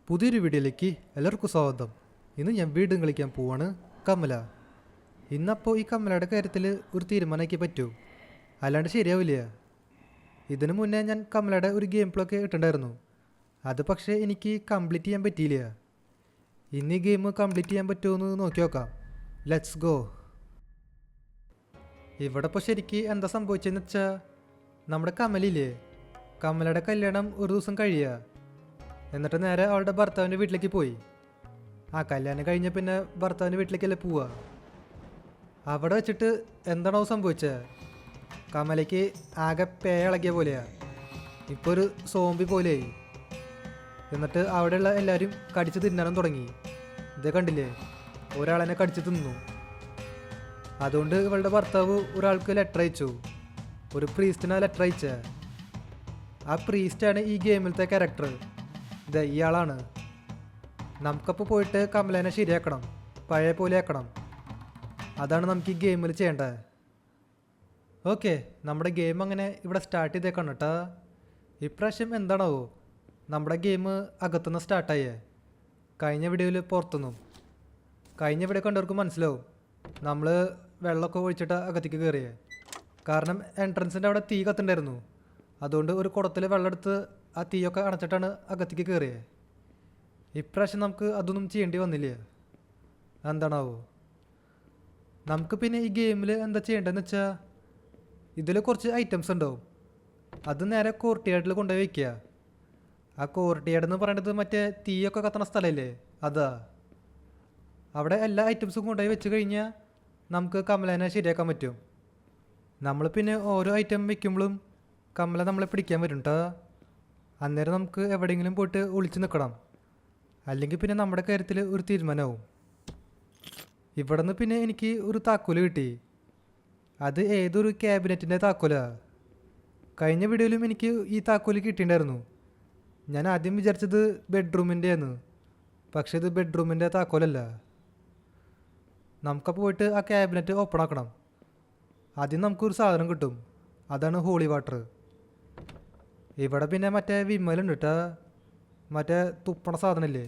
പുതിയൊരു വീഡിയോയിലേക്ക് എല്ലാവർക്കും സ്വാഗതം. ഇന്ന് ഞാൻ വീണ്ടും കളിക്കാൻ പോവാണ് കമല. ഇന്നപ്പോൾ ഈ കമലയുടെ കാര്യത്തിൽ ഒരു തീരുമാനമാക്കി പറ്റൂ, അല്ലാണ്ട് ശരിയാവില്ല. ഇതിനു മുന്നേ ഞാൻ കമലയുടെ ഒരു ഗെയിം പ്ലേ ഒക്കെ ഇട്ടുണ്ടായിരുന്നു. അത് പക്ഷേ എനിക്ക് കംപ്ലീറ്റ് ചെയ്യാൻ പറ്റിയില്ല. ഇന്ന് ഈ ഗെയിം കംപ്ലീറ്റ് ചെയ്യാൻ പറ്റുമെന്ന് നോക്കി നോക്കാം. Let's go. ഇവിടെ ഇപ്പോൾ ശരിക്ക് എന്താ സംഭവിച്ചതെന്ന് വെച്ചാൽ, നമ്മുടെ കമലില്ലേ, കമലയുടെ കല്യാണം ഒരു ദിവസം കഴിയുക, എന്നിട്ട് നേരെ അവളുടെ ഭർത്താവിൻ്റെ വീട്ടിലേക്ക് പോയി. ആ കല്യാണം കഴിഞ്ഞ പിന്നെ ഭർത്താവിൻ്റെ വീട്ടിലേക്കല്ലേ പോവുക. അവിടെ വെച്ചിട്ട് എന്താണോ സംഭവിച്ചത്, കമലയ്ക്ക് ആകെ പേളകിയ പോലെയാണ്. ഇപ്പോൾ ഒരു സോംബി പോലെയായി. എന്നിട്ട് അവിടെയുള്ള എല്ലാവരും കടിച്ച് തിന്നാനും തുടങ്ങി. ഇത് കണ്ടില്ലേ, ഒരാളെന്നെ കടിച്ച് തിന്നു. അതുകൊണ്ട് ഇവളുടെ ഭർത്താവ് ഒരാൾക്ക് ലെറ്റർ അയച്ചു, ഒരു പ്രീസ്റ്റിനാണ് ലെറ്റർ അയച്ചത്. ആ പ്രീസ്റ്റാണ് ഈ ഗെയിമിലത്തെ ക്യാരക്ടർ. ഇത് ഇയാളാണ്. നമുക്കപ്പോൾ പോയിട്ട് കമലേനെ ശരിയാക്കണം, പഴയ പോലെ ആക്കണം. അതാണ് നമുക്ക് ഈ ഗെയിമിൽ ചെയ്യേണ്ടത്. ഓക്കെ, നമ്മുടെ ഗെയിം അങ്ങനെ ഇവിടെ സ്റ്റാർട്ട് ചെയ്തേക്കാണ് കേട്ടോ. ഇപ്രാവശ്യം എന്താണാവോ നമ്മുടെ ഗെയിം അകത്തുനിന്ന് സ്റ്റാർട്ടായേ, കഴിഞ്ഞ വീഡിയോയിൽ പുറത്തുനിന്നും. കഴിഞ്ഞ വീഡിയോ കണ്ടവർക്ക് മനസ്സിലാവും, നമ്മൾ വെള്ളമൊക്കെ ഒഴിച്ചിട്ട് അകത്തേക്ക് കയറിയേ. കാരണം എൻട്രൻസിൻ്റെ അവിടെ തീ കത്തുണ്ടായിരുന്നു. അതുകൊണ്ട് ഒരു കുടത്തിൽ വെള്ളം എടുത്ത് ആ തീയൊക്കെ അടച്ചിട്ടാണ് അകത്തേക്ക് കയറിയത്. ഇപ്രാവശ്യം നമുക്ക് അതൊന്നും ചെയ്യേണ്ടി വന്നില്ല. എന്താണാവോ. നമുക്ക് പിന്നെ ഈ ഗെയിമിൽ എന്താ ചെയ്യേണ്ടതെന്ന് വെച്ചാൽ, ഇതിൽ കുറച്ച് ഐറ്റംസ് ഉണ്ടാവും. അത് നേരെ കോർട്ടിയാർഡിൽ കൊണ്ടുപോയി വയ്ക്കുക. ആ കോർട്ടിയാർഡ് എന്ന് പറയുന്നത് മറ്റേ തീയൊക്കെ കത്തണ സ്ഥലമില്ലേ, അതാ. അവിടെ എല്ലാ ഐറ്റംസും കൊണ്ടുപോയി വെച്ച് കഴിഞ്ഞാൽ നമുക്ക് കമലേനെ ശരിയാക്കാൻ പറ്റും. നമ്മൾ പിന്നെ ഓരോ ഐറ്റം വയ്ക്കുമ്പോഴും കമല നമ്മളെ പിടിക്കാൻ വരും കേട്ടോ. അന്നേരം നമുക്ക് എവിടെയെങ്കിലും പോയിട്ട് ഒളിച്ച് നിൽക്കണം, അല്ലെങ്കിൽ പിന്നെ നമ്മുടെ കാര്യത്തിൽ ഒരു തീരുമാനമാവും. ഇവിടെ നിന്ന് പിന്നെ എനിക്ക് ഒരു താക്കോല് കിട്ടി. അത് ഏതൊരു ക്യാബിനറ്റിൻ്റെ താക്കോലാണ്. കഴിഞ്ഞ വീഡിയോയിലും എനിക്ക് ഈ താക്കോല് കിട്ടിയിട്ടുണ്ടായിരുന്നു. ഞാൻ ആദ്യം വിചാരിച്ചത് ബെഡ്റൂമിൻ്റെ ആണ്, പക്ഷേ ഇത് ബെഡ്റൂമിൻ്റെ താക്കോലല്ല. നമുക്കപ്പോൾ പോയിട്ട് ആ ക്യാബിനറ്റ് ഓപ്പൺ ആക്കണം. ആദ്യം നമുക്കൊരു സാധനം കിട്ടും, അതാണ് ഹോളി വാട്ടർ. ഇവിടെ പിന്നെ മറ്റേ വിമലുണ്ട് കേട്ടോ, മറ്റേ തുപ്പണ സാധനമില്ലേ.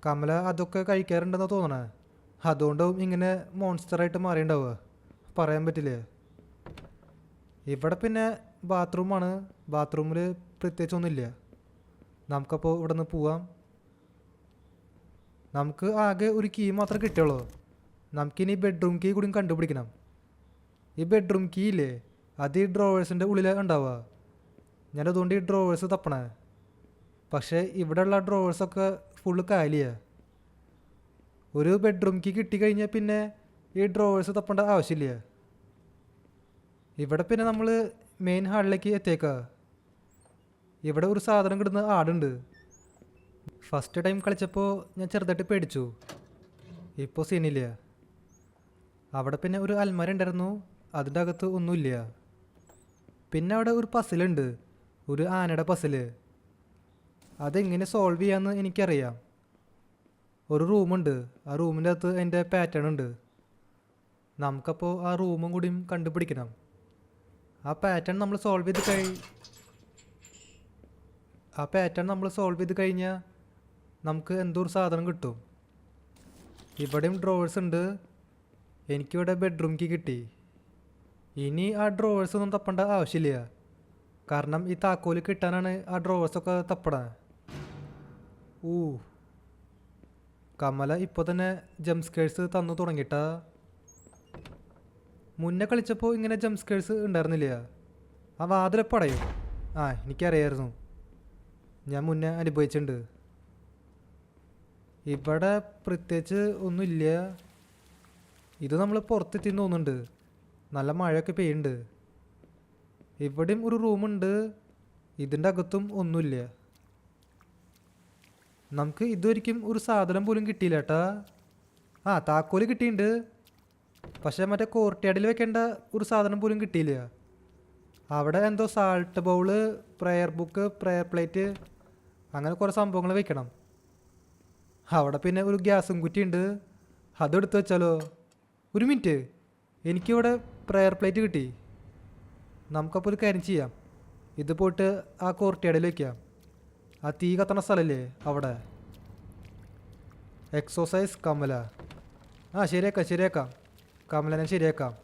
കമല അതൊക്കെ കഴിക്കാറുണ്ടെന്ന് തോന്നണേ. അതുകൊണ്ടാവും ഇങ്ങനെ മോൺസ്റ്ററായിട്ട് മാറിയിട്ടുണ്ടാവുക, പറയാൻ പറ്റില്ലേ. ഇവിടെ പിന്നെ ബാത്റൂമാണ്. ബാത്റൂമിൽ പ്രത്യേകിച്ചൊന്നുമില്ല. നമുക്കപ്പോൾ ഇവിടെ നിന്ന് പോവാം. നമുക്ക് ആകെ ഒരു കീ മാത്രമേ കിട്ടുള്ളൂ. നമുക്കിനി ബെഡ്റൂം കീ കൂടി കണ്ടുപിടിക്കണം. ഈ ബെഡ്റൂം കീ ഇല്ലേ, അത് ഈ ഡ്രോവേഴ്സിൻ്റെ ഉള്ളിൽ ഉണ്ടാവുക. ഞാനതുകൊണ്ട് ഈ ഡ്രോവേഴ്സ് തപ്പണേ. പക്ഷേ ഇവിടെയുള്ള ഡ്രോവേഴ്സൊക്കെ ഫുള്ള് കാലിയാണ്. ഒരു ബെഡ്റൂം കീ കിട്ടിക്കഴിഞ്ഞാൽ പിന്നെ ഈ ഡ്രോവേഴ്സ് തപ്പേണ്ട ആവശ്യമില്ല. ഇവിടെ പിന്നെ നമ്മൾ മെയിൻ ഹാളിലേക്ക് എത്തിയേക്കാം. ഇവിടെ ഒരു സാധനം കിടന്ന് ആടുണ്ട്. ഫസ്റ്റ് ടൈം കളിച്ചപ്പോൾ ഞാൻ ചെറുതായിട്ട് പേടിച്ചു. ഇപ്പോൾ സീനില്ല. അവിടെ പിന്നെ ഒരു അൽമാര ഉണ്ടായിരുന്നു, അതിൻ്റെ അകത്ത് ഒന്നുമില്ല. പിന്നെ അവിടെ ഒരു പസിലുണ്ട്, ഒരു ആനയുടെ പസില്. അതെങ്ങനെ സോൾവ് ചെയ്യാമെന്ന് എനിക്കറിയാം. ഒരു റൂമുണ്ട്, ആ റൂമിൻ്റെ അകത്ത് അതിൻ്റെ പാറ്റേൺ ഉണ്ട്. നമുക്കപ്പോൾ ആ റൂമും കൂടിയും കണ്ടുപിടിക്കണം. ആ പാറ്റേൺ നമ്മൾ സോൾവ് ചെയ്ത് കഴിഞ്ഞാൽ നമുക്ക് എന്തോ ഒരു സാധനം കിട്ടും. ഇവിടെയും ഡ്രോവേഴ്സ് ഉണ്ട്. എനിക്കിവിടെ ബെഡ്റൂം കീ കിട്ടി. ഇനി ആ ഡ്രോവേഴ്സ് ഒന്നും തപ്പേണ്ട ആവശ്യമില്ല, കാരണം ഈ താക്കോല് കിട്ടാനാണ് ആ ഡ്രോവേഴ്സൊക്കെ തപ്പണേ. കമല ഇപ്പോൾ തന്നെ ജംസ്കേഴ്സ് തന്നു തുടങ്ങിയിട്ടാ. മുന്നേ കളിച്ചപ്പോൾ ഇങ്ങനെ ജംസ്കേഴ്സ് ഉണ്ടായിരുന്നില്ല. ആ വാതിലെപ്പടയും എനിക്കറിയായിരുന്നു, ഞാൻ മുന്നേ അനുഭവിച്ചിട്ടുണ്ട്. ഇവിടെ പ്രത്യേകിച്ച് ഒന്നുമില്ല. ഇത് നമ്മൾ പുറത്തെത്തിന്ന് തോന്നുന്നുണ്ട്, നല്ല മഴയൊക്കെ പെയ്യുന്നുണ്ട്. ഇവിടെയും ഒരു റൂമുണ്ട്, ഇതിൻ്റെ അകത്തും ഒന്നുമില്ല. നമുക്ക് ഇതുവരെയ്ക്കും ഒരു സാധനം പോലും കിട്ടിയില്ല കേട്ടാ. താക്കോല് കിട്ടിയിട്ടുണ്ട്, പക്ഷേ മറ്റേ കോർട്ട്യാർഡിൽ വെക്കേണ്ട ഒരു സാധനം പോലും കിട്ടിയില്ല. അവിടെ എന്തോ salt bowl, prayer book, prayer plate, അങ്ങനെ കുറേ സംഭവങ്ങൾ വെക്കണം. അവിടെ പിന്നെ ഒരു ഗ്യാസും കുറ്റിയുണ്ട്, അതെടുത്ത് വെച്ചാലോ. ഒരു മിനിറ്റ്, എനിക്കിവിടെ പ്രെയർ പ്ലേറ്റ് കിട്ടി. നമുക്കപ്പോൾ ഒരു കാര്യം ചെയ്യാം, ഇത് പോയിട്ട് ആ കോർട്ട്യാർഡിൽ വയ്ക്കാം. ആ തീ കത്തണ സ്ഥലല്ലേ അവിടെ. എക്സോസൈസ് കമല. ആ ശരിയാക്കാം ശരിയാക്കാം, കമലനെ ശരിയാക്കാം.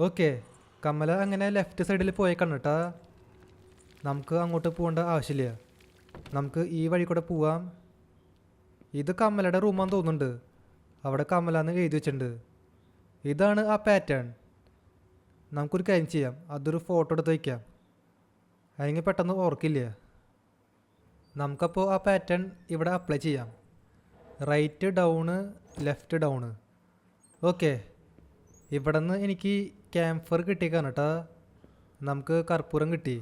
ഓക്കെ, കമല അങ്ങനെ ലെഫ്റ്റ് സൈഡിൽ പോയേക്കാണ് കേട്ടാ. നമുക്ക് അങ്ങോട്ട് പോകേണ്ട ആവശ്യമില്ല, നമുക്ക് ഈ വഴി കൂടെ പോവാം. ഇത് കമലയുടെ റൂമാന്ന് തോന്നുന്നുണ്ട്, അവിടെ കമലാന്ന് എഴുതി വെച്ചിട്ടുണ്ട്. ഇതാണ് ആ പാറ്റേൺ. നമുക്കൊരു കാര്യം ചെയ്യാം, അതൊരു ഫോട്ടോ എടുത്ത് വയ്ക്കാം, അല്ലെങ്കിൽ പെട്ടെന്ന് ഓർക്കില്ല. നമുക്കപ്പോൾ ആ പാറ്റേൺ ഇവിടെ അപ്ലൈ ചെയ്യാം. Right down, left down. Okay, ഇവിടെ നിന്ന് എനിക്ക് ക്യാംഫർ കിട്ടിയേക്കാണ് കേട്ടോ. നമുക്ക് കർപ്പൂരം കിട്ടി,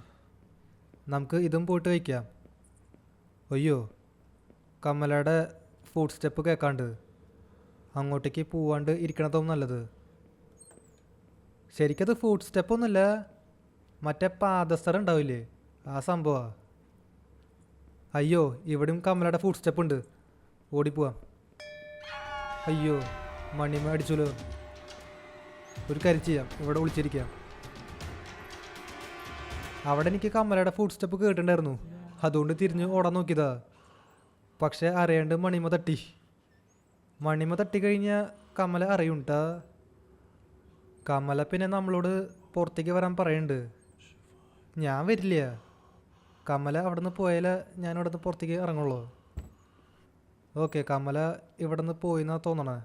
നമുക്ക് ഇതും പോയിട്ട് വയ്ക്കാം. അയ്യോ, കമലയുടെ ഫുഡ് സ്റ്റെപ്പ് കേൾക്കാണ്ട് അങ്ങോട്ടേക്ക് പോവാണ്ട് ഇരിക്കണതും നല്ലത്. ശരിക്കത് ഫുഡ് സ്റ്റെപ്പൊന്നുമില്ല, മറ്റേ പാദസരം ഉണ്ടാവില്ലേ ആ സംഭവമാണ്. അയ്യോ, ഇവിടെയും കമലയുടെ ഫുഡ് സ്റ്റെപ്പ് ഉണ്ട്, ഓടിപ്പോവാം. അയ്യോ, മണിമ അടിച്ചല്ലോ. ഒരു കാര്യം ചെയ്യാം, ഇവിടെ വിളിച്ചിരിക്കാം. അവിടെ എനിക്ക് കമലയുടെ ഫുഡ് സ്റ്റെപ്പ് കേട്ടിട്ടുണ്ടായിരുന്നു, അതുകൊണ്ട് തിരിഞ്ഞ് ഓടാൻ നോക്കിയതാ. പക്ഷെ അറിയാണ്ട് മണിമ തട്ടി. മണിമ തട്ടിക്കഴിഞ്ഞാൽ കമല അറിയുണ്ടാ. കമല പിന്നെ നമ്മളോട് പുറത്തേക്ക് വരാൻ പറയുന്നുണ്ട്. ഞാൻ വരില്ല, കമല അവിടെ നിന്ന് പോയാലേ ഞാൻ ഇവിടെ നിന്ന് പുറത്തേക്ക് ഇറങ്ങുള്ളൂ. ഓക്കെ, കമല ഇവിടെ നിന്ന് പോയിന്നാ തോന്നണേ.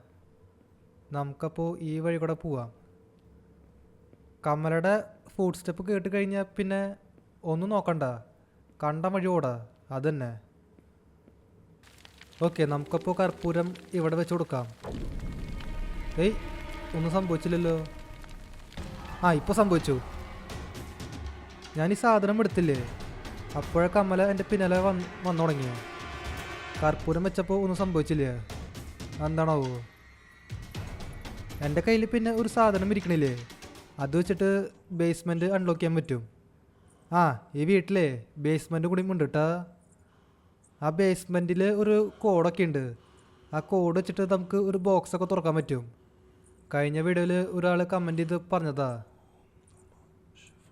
നമുക്കപ്പോൾ ഈ വഴി കൂടെ പോവാം. കമലയുടെ ഫുഡ് സ്റ്റെപ്പ് കേട്ട് കഴിഞ്ഞാൽ പിന്നെ ഒന്നും നോക്കണ്ട, കണ്ട വഴി ഓടാ, അതന്നെ. ഓക്കെ, നമുക്കപ്പോൾ കർപ്പൂരം ഇവിടെ വെച്ച് കൊടുക്കാം. ഏയ്, ഒന്നും സംഭവിച്ചില്ലല്ലോ. ആ, ഇപ്പോൾ സംഭവിച്ചു. ഞാൻ ഈ സാധനം എടുത്തില്ലേ, അപ്പോഴേ കമല എൻ്റെ പിന്നാലെ വന്നു തുടങ്ങിയോ. കർപ്പൂരം വെച്ചപ്പോൾ ഒന്നും സംഭവിച്ചില്ല, എന്താണാവോ. എൻ്റെ കയ്യിൽ പിന്നെ ഒരു സാധനം ഇരിക്കണില്ലേ, അത് വെച്ചിട്ട് ബേസ്മെൻറ്റ് അൺലോക്ക് ചെയ്യാൻ പറ്റും. ആ, ഈ വീട്ടിലെ ബേസ്മെൻറ്റ് കൂടി ഉണ്ട് കേട്ടാ. ആ ബേസ്മെൻറ്റിൽ ഒരു കോഡൊക്കെ ഉണ്ട്, ആ കോഡ് വെച്ചിട്ട് നമുക്ക് ഒരു ബോക്സൊക്കെ തുറക്കാൻ പറ്റും. കഴിഞ്ഞ വീഡിയോയിൽ ഒരാൾ കമൻറ്റ് ചെയ്ത് പറഞ്ഞതാ.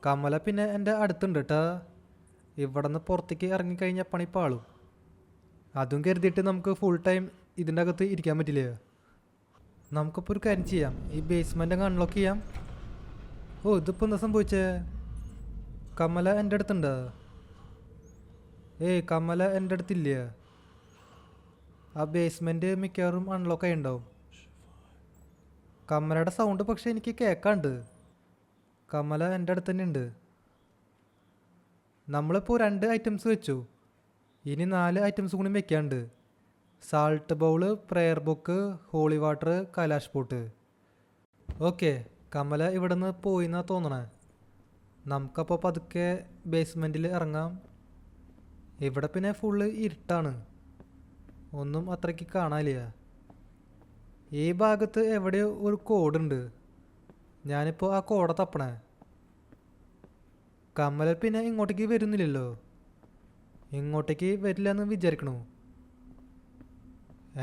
കമല പിന്നെ എൻ്റെ അടുത്തുണ്ട് കേട്ടാ. ഇവിടെ നിന്ന് പുറത്തേക്ക് ഇറങ്ങിക്കഴിഞ്ഞാൽ പണിപ്പാളും. അതും കരുതിയിട്ട് നമുക്ക് ഫുൾ ടൈം ഇതിൻ്റെ അകത്ത് ഇരിക്കാൻ പറ്റില്ല. നമുക്കിപ്പോൾ ഒരു കാര്യം ചെയ്യാം, ഈ ബേസ്മെൻ്റ് അങ്ങ് അൺലോക്ക് ചെയ്യാം. ഓ, ഇതിപ്പോൾ എന്താ സംഭവിച്ചേ? കമല എൻ്റെ അടുത്തുണ്ടോ? ഏയ്, കമല എൻ്റെ അടുത്തില്ല. ആ ബേസ്മെൻറ്റ് മിക്കവാറും അൺലോക്ക് ആയി ഉണ്ടാവും. കമലയുടെ സൗണ്ട് പക്ഷെ എനിക്ക് കേൾക്കാണ്ട്. കമല എൻ്റെ അടുത്ത് തന്നെ ഉണ്ട്. നമ്മളിപ്പോൾ 2 ഐറ്റംസ് വെച്ചു, ഇനി 4 ഐറ്റംസ് കൂടി വെക്കാണ്ട്. Salt bowl, prayer book, holy water, kalash pot. Okay, Kamala ഇവിടെ നിന്ന് പോയിന്നാ തോന്നണേ. നമുക്കപ്പോൾ പതുക്കെ ബേസ്മെൻറ്റിൽ ഇറങ്ങാം. ഇവിടെ പിന്നെ ഫുള്ള് ഇരുട്ടാണ്, ഒന്നും അത്രയ്ക്ക് കാണാനില്ല. ഈ ഭാഗത്ത് എവിടെയോ ഒരു കോഡുണ്ട്, ഞാനിപ്പോൾ ആ കോഡ തപ്പണേ. കമല പിന്നെ ഇങ്ങോട്ടേക്ക് വരുന്നില്ലല്ലോ, ഇങ്ങോട്ടേക്ക് വരില്ല എന്ന് വിചാരിക്കണു.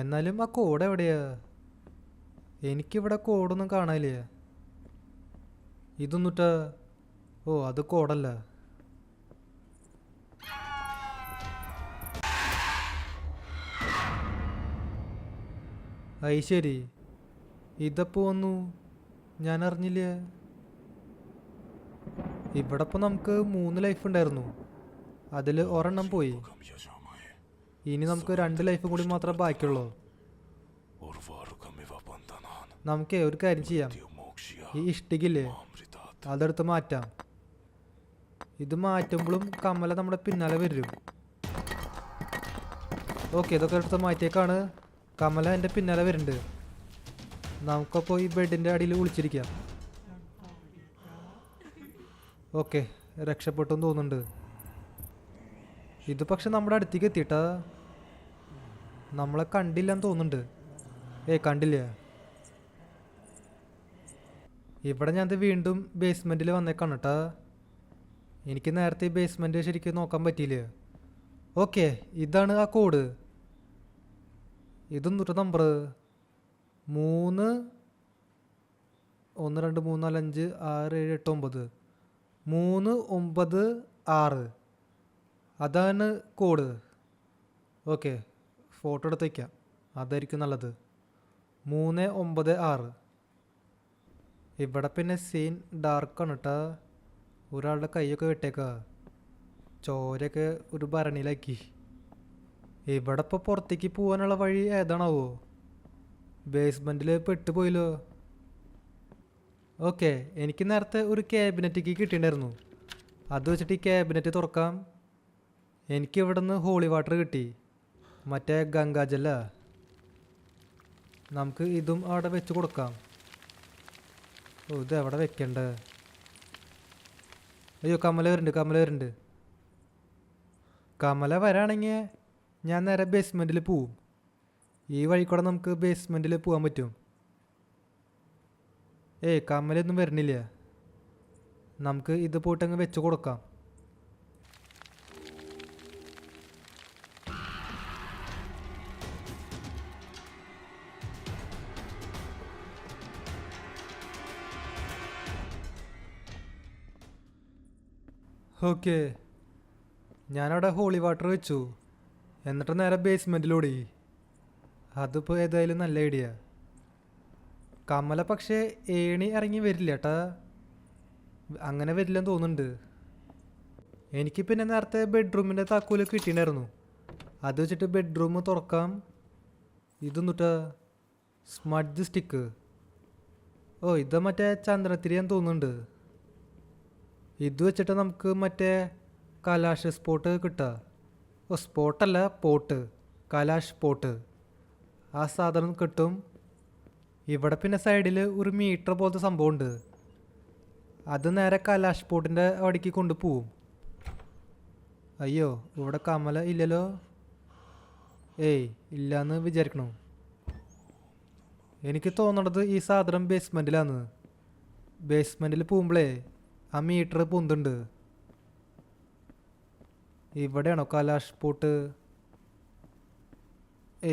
എന്നാലും ആ കോഡ് എവിടെയാ? എനിക്കിവിടെ കോഡൊന്നും കാണാനില്ല. ഇതൊന്നുട്ടാ. ഓ, അത് കോഡല്ല. അയ് ശരി, ഇതപ്പോൾ വന്നു, ഞാൻ അറിഞ്ഞില്ല. ഇവിടെ ഇപ്പോൾ നമുക്ക് 3 ലൈഫ് ഉണ്ടായിരുന്നു, അതിൽ ഒരെണ്ണം പോയി. ഇനി നമുക്ക് 2 ലൈഫ് കൂടി മാത്രമേ ബാക്കിയുള്ളൂ. നമുക്ക് ഒരു കാര്യം ചെയ്യാം, ഈ ഇഷ്ടികില്ലേ അതെടുത്ത് മാറ്റാം. ഇത് മാറ്റുമ്പോഴും കമല നമ്മുടെ പിന്നാലെ വരും. ഓക്കെ, ഇതൊക്കെ എടുത്ത് മാറ്റിയേക്കാണ്. കമല എൻ്റെ പിന്നാലെ വരുന്നുണ്ട്. നമുക്കപ്പോൾ ഈ ബെഡിൻ്റെ അടിയിൽ വിളിച്ചിരിക്കാം. ഓക്കെ, രക്ഷപ്പെട്ടെന്ന് തോന്നുന്നുണ്ട്. ഇത് പക്ഷെ നമ്മുടെ അടുത്തേക്ക് എത്തിയിട്ടാ, നമ്മളെ കണ്ടില്ലെന്ന് തോന്നുന്നുണ്ട്. ഏയ്, കണ്ടില്ല. ഇവിടെ ഞാൻ വീണ്ടും ബേസ്മെൻറ്റിൽ വന്നേക്കാണ് കേട്ടാ. എനിക്ക് നേരത്തെ ബേസ്മെൻറ്റ് ശരിക്കും നോക്കാൻ പറ്റിയില്ല. ഓക്കെ, ഇതാണ് ആ കോഡ്. ഇതൊന്നൊരു നമ്പർ 3 1 2 3 4 5 6 7 8 9 3 9 6 അതാണ് കോഡ്. ഓക്കെ, ഫോട്ടോ എടുത്ത് വയ്ക്കാം, അതായിരിക്കും നല്ലത്. 3 9 6. ഇവിടെ പിന്നെ സീൻ ഡാർക്കാണ് കേട്ടോ. ഒരാളുടെ കൈയൊക്കെ വെട്ടേക്കാ, ചോരയൊക്കെ ഒരു ഭരണിയിലാക്കി. ഇവിടെ ഇപ്പോൾ പുറത്തേക്ക് പോകാനുള്ള വഴി ഏതാണാവോ? ബേസ്മെൻറ്റിൽ പെട്ടുപോയല്ലോ. ഓക്കെ, എനിക്ക് നേരത്തെ ഒരു ക്യാബിനറ്റിക്ക് കിട്ടിയിട്ടുണ്ടായിരുന്നു. അത് വെച്ചിട്ട് ഈ ക്യാബിനറ്റ് തുറക്കാം. എനിക്ക് ഇവിടെ നിന്ന് ഹോളി വാട്ടർ കിട്ടി, മറ്റേ ഗംഗാജല. നമുക്ക് ഇതും അവിടെ വെച്ച് കൊടുക്കാം. ഓ, ഇത് എവിടെ വെക്കണ്ടേ? അയ്യോ, കമല വരുന്നുണ്ട്. കമല വരാണെങ്കിൽ ഞാൻ നേരെ ബേസ്മെൻറ്റിൽ പോവും. ഈ വഴി കൂടെ നമുക്ക് ബേസ്മെൻറ്റിൽ പോകാൻ പറ്റും. കമലൊന്നും വരുന്നില്ല. നമുക്ക് ഇത് പോയിട്ടങ്ങ് വെച്ച് കൊടുക്കാം. ഓക്കെ, ഞാനവിടെ ഹോളി വാട്ടർ വെച്ചു, എന്നിട്ട് നേരെ ബേസ്മെൻറ്റിലോടി. അതിപ്പോൾ ഏതായാലും നല്ല ഐഡിയ. കമല പക്ഷേ ഏണി ഇറങ്ങി വരില്ല ഏട്ടാ, അങ്ങനെ വരില്ലെന്ന് തോന്നുന്നുണ്ട്. എനിക്ക് പിന്നെ നേരത്തെ ബെഡ്റൂമിൻ്റെ താക്കോല് കിട്ടിയിട്ടുണ്ടായിരുന്നു. അത് വെച്ചിട്ട് ബെഡ്റൂം തുറക്കാം. ഇതൊന്നുട്ടാ സ്മഡ്ജ് സ്റ്റിക്ക്. ഓ, ഇത് മറ്റേ ചന്ദ്രത്തിരിയാൻ തോന്നുന്നുണ്ട്. ഇത് വെച്ചിട്ട് നമുക്ക് മറ്റേ കലാഷ് സ്പോട്ട് കിട്ടുക. ഓ, സ്പോട്ടല്ല, പോട്ട്, കലാഷ് പോട്ട്. ആ സാധനം കിട്ടും. ഇവിടെ പിന്നെ സൈഡിൽ ഒരു മീറ്റർ പോലത്തെ സംഭവമുണ്ട്. അത് നേരെ കലാഷ് പോട്ടിൻ്റെ അവിടേക്ക് കൊണ്ടുപോവും. അയ്യോ, ഇവിടെ കമല ഇല്ലല്ലോ. ഇല്ലയെന്ന് വിചാരിക്കണു. എനിക്ക് തോന്നണത് ഈ സാധനം ബേസ്മെൻറ്റിലാണ്. ബേസ്മെൻറ്റിൽ പോകുമ്പോഴേ ആ മീറ്റർ പൊന്തുണ്ട്. ഇവിടെയാണോ കലാഷ് പോട്ട്?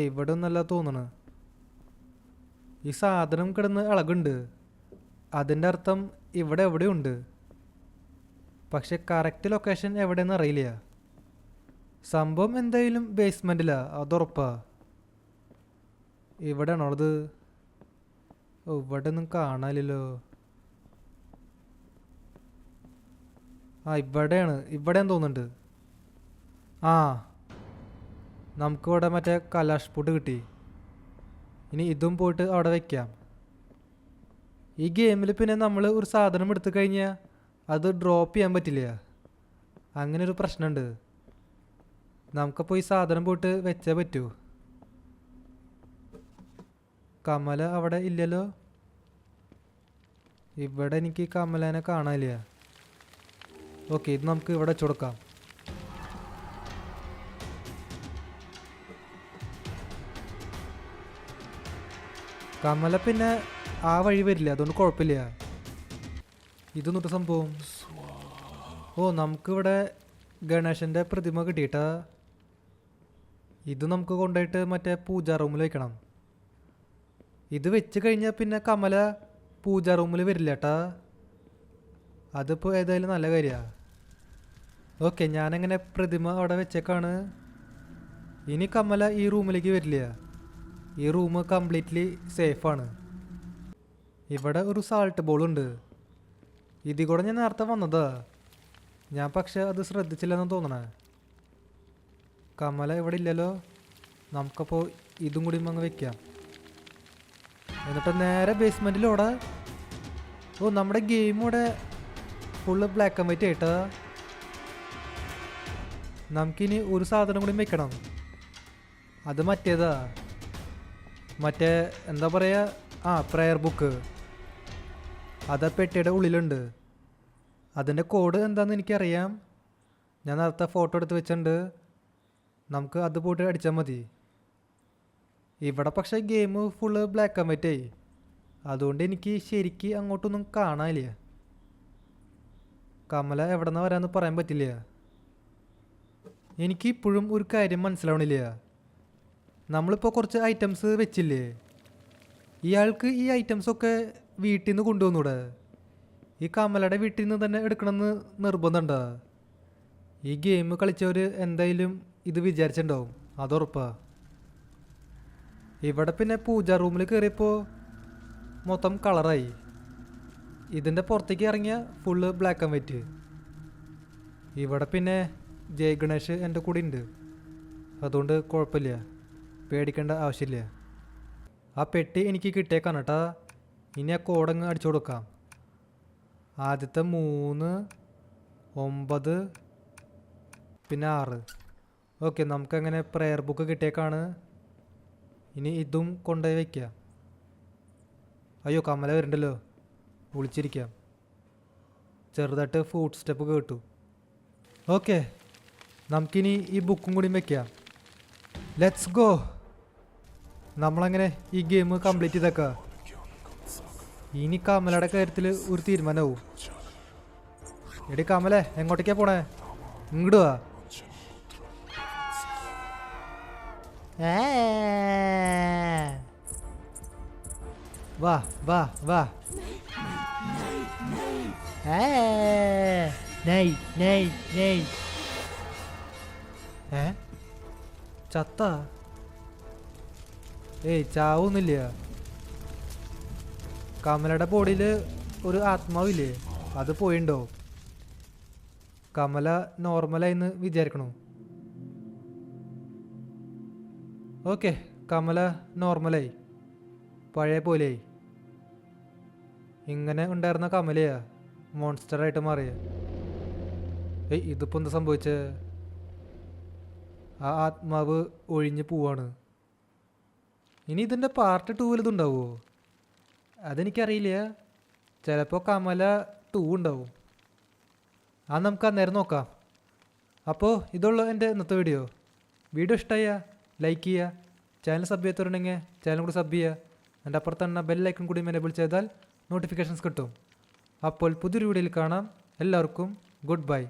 ഇവിടെ ഒന്നല്ല തോന്നണ്. ഈ സാധനം കിടന്ന് ഇളകുണ്ട്. അതിൻ്റെ അർത്ഥം ഇവിടെ എവിടെയുണ്ട്. പക്ഷെ കറക്റ്റ് ലൊക്കേഷൻ എവിടെയെന്ന് അറിയില്ല. സംഭവം എന്തായാലും ബേസ്മെൻറ്റിലാ, അതുറപ്പാ. ഇവിടെയാണോ അത്? ഇവിടെ ഒന്നും കാണാനില്ലല്ലോ. ഇവിടെയാന്ന് തോന്നുന്നുണ്ട്. നമുക്കിവിടെ മറ്റേ കലാഷ് പൂട്ട് കിട്ടി. ഇനി ഇതും പോയിട്ട് അവിടെ വയ്ക്കാം. ഈ ഗെയിമിൽ പിന്നെ നമ്മൾ ഒരു സാധനം എടുത്തു കഴിഞ്ഞാൽ അത് ഡ്രോപ്പ് ചെയ്യാൻ പറ്റില്ല. അങ്ങനെ ഒരു പ്രശ്നമുണ്ട്. നമുക്കപ്പോൾ ഈ സാധനം പോയിട്ട് വെച്ചേ പറ്റൂ. കമല അവിടെ ഇല്ലല്ലോ. ഇവിടെ എനിക്ക് കമലേനെ കാണാനില്ല. ഓക്കെ, ഇത് നമുക്ക് ഇവിടെ വെച്ച് കൊടുക്കാം. കമല പിന്നെ ആ വഴി വരില്ല, അതുകൊണ്ട് കുഴപ്പമില്ല. ഇതൊന്നിട്ട് സംഭവം. ഓ, നമുക്കിവിടെ ഗണേശൻ്റെ പ്രതിമ കിട്ടിയിട്ടാ. ഇത് നമുക്ക് കൊണ്ടുപോയിട്ട് മറ്റേ പൂജാ റൂമിൽ വയ്ക്കണം. ഇത് വെച്ച് കഴിഞ്ഞാൽ പിന്നെ കമല പൂജാ റൂമിൽ വരില്ല ഏട്ടാ. അതിപ്പോൾ ഏതായാലും നല്ല കാര്യമാണ്. ഓക്കെ, ഞാനങ്ങനെ പ്രതിമ അവിടെ വെച്ചേക്കാണ്. ഇനി കമല ഈ റൂമിലേക്ക് വരില്ല. ഈ റൂം കംപ്ലീറ്റ്ലി സേഫാണ്. ഇവിടെ ഒരു സാൾട്ട് ബോളുണ്ട്. ഇതിൽ കൂടെ ഞാൻ നേരത്തെ വന്നതാ. ഞാൻ പക്ഷെ അത് ശ്രദ്ധിച്ചില്ലെന്ന് തോന്നണേ. കമല ഇവിടെ ഇല്ലല്ലോ. നമുക്കപ്പോൾ ഇതും കൂടി അങ്ങ് വെക്കാം. എന്നിട്ട് നേരെ ബേസ്മെൻറ്റിലോടെ. ഓ, നമ്മുടെ ഗെയിം ഇവിടെ ഫുള്ള് ബ്ലാക്ക് ആൻഡ് വൈറ്റ് ആയിട്ടാ. നമുക്കിനി ഒരു സാധനം കൂടി വെക്കണം. അത് മറ്റേതാ, മറ്റേ എന്താ പറയുക, പ്രയർ ബുക്ക്. അത് പെട്ടിയുടെ ഉള്ളിലുണ്ട്. അതിൻ്റെ കോഡ് എന്താണെന്ന് എനിക്കറിയാം. ഞാൻ നേരത്തെ ഫോട്ടോ എടുത്ത് വെച്ചിട്ടുണ്ട്. നമുക്ക് അത് പോയിട്ട് അടിച്ചാൽ മതി. ഇവിടെ പക്ഷേ game full black and white ആയി. അതുകൊണ്ട് എനിക്ക് ശരിക്ക് അങ്ങോട്ടൊന്നും കാണാനില്ല. കമല എവിടെ നിന്ന് വരാമെന്ന് പറയാൻ പറ്റില്ല. എനിക്ക് ഇപ്പോഴും ഒരു കാര്യം മനസ്സിലാവണില്ല. നമ്മളിപ്പോൾ കുറച്ച് ഐറ്റംസ് വെച്ചില്ലേ, ഇയാൾക്ക് ഈ ഐറ്റംസൊക്കെ വീട്ടിൽ നിന്ന് കൊണ്ടുവന്നൂടെ? ഈ കമലയുടെ വീട്ടിൽ നിന്ന് തന്നെ എടുക്കണമെന്ന് നിർബന്ധമുണ്ടോ? ഈ ഗെയിം കളിച്ചവർ എന്തായാലും ഇത് വിചാരിച്ചിട്ടുണ്ടാവും, അതുറപ്പാ. ഇവിടെ പിന്നെ പൂജാ റൂമിൽ കയറിയപ്പോൾ മൊത്തം കളറായി. ഇതിൻ്റെ പുറത്തേക്ക് ഇറങ്ങിയ ഫുള്ള് ബ്ലാക്ക് ആൻഡ് വൈറ്റ്. ഇവിടെ പിന്നെ ജയ് ഗണേഷ് എൻ്റെ കൂടെ ഉണ്ട്, അതുകൊണ്ട് കുഴപ്പമില്ല, പേടിക്കേണ്ട ആവശ്യമില്ല. ആ പെട്ടി എനിക്ക് കിട്ടിയേക്കാണ് കേട്ടാ. ഇനി ആ കോഡങ്ങ് അടിച്ചു കൊടുക്കാം. ആദ്യത്തെ 3, 9, പിന്നെ 6. ഓക്കെ, നമുക്കങ്ങനെ പ്രെയർ ബുക്ക് കിട്ടിയേക്കാണ്. ഇനി ഇതും കൊണ്ടുപോയി വയ്ക്കാം. അയ്യോ, കമല വരുന്നുണ്ടല്ലോ, വിളിച്ചിരിക്കാം. ചെറുതായിട്ട് ഫുഡ് സ്റ്റെപ്പ് കേട്ടു. ഓക്കെ, നമുക്കിനി ഈ ബുക്കും കൂടി വയ്ക്കാം. Let's go. നമ്മളങ്ങനെ ഈ ഗെയിം കംപ്ലീറ്റ് ചെയ്തേക്കാം. ഇനി കമലയുടെ കാര്യത്തിൽ ഒരു തീരുമാനമാവും. എടി കമലേ, എങ്ങോട്ടേക്കാ പോണേ? ഇങ്ങോട്ട് വാ. വാ വാ വാ. ചത്ത? ഏയ്, ചാവൊന്നുമില്ല. കമലയുടെ ബോഡിയിൽ ഒരു ആത്മാവില്ലേ, അത് പോയിണ്ടോ? കമല നോർമലായിന്ന് വിചാരിക്കണു. ഓക്കെ, കമല നോർമലായി, പഴയ പോലെയായി. ഇങ്ങനെ ഉണ്ടായിരുന്ന കമലയാ മോൺസ്റ്ററായിട്ട് മാറിയ. ഏയ്, ഇതിപ്പോൾ എന്താ സംഭവിച്ചേ? ആ ആത്മാവ് ഒഴിഞ്ഞു പോവാണ്. ഇനി ഇതിൻ്റെ പാർട്ട് 2 ഇതുണ്ടാവുമോ? അതെനിക്കറിയില്ല. ചിലപ്പോൾ കമല 2 ഉണ്ടാവും. അത് നമുക്ക് അന്നേരം നോക്കാം. അപ്പോൾ ഇതുള്ള എൻ്റെ ഇന്നത്തെ വീഡിയോ ഇഷ്ടമായ ലൈക്ക് ചെയ്യുക, ചാനൽ സബ് ചെയ്യാത്തവരുണ്ടെങ്കിൽ ചാനൽ കൂടി സബ് ചെയ്യുക. എൻ്റെ അപ്പുറത്ത് തന്നെ ബെല്ലൈക്കൺ കൂടി എനേബിൾ ചെയ്താൽ നോട്ടിഫിക്കേഷൻസ് കിട്ടും. അപ്പോൾ പുതിയൊരു വീഡിയോയിൽ കാണാം. എല്ലാവർക്കും ഗുഡ് ബൈ.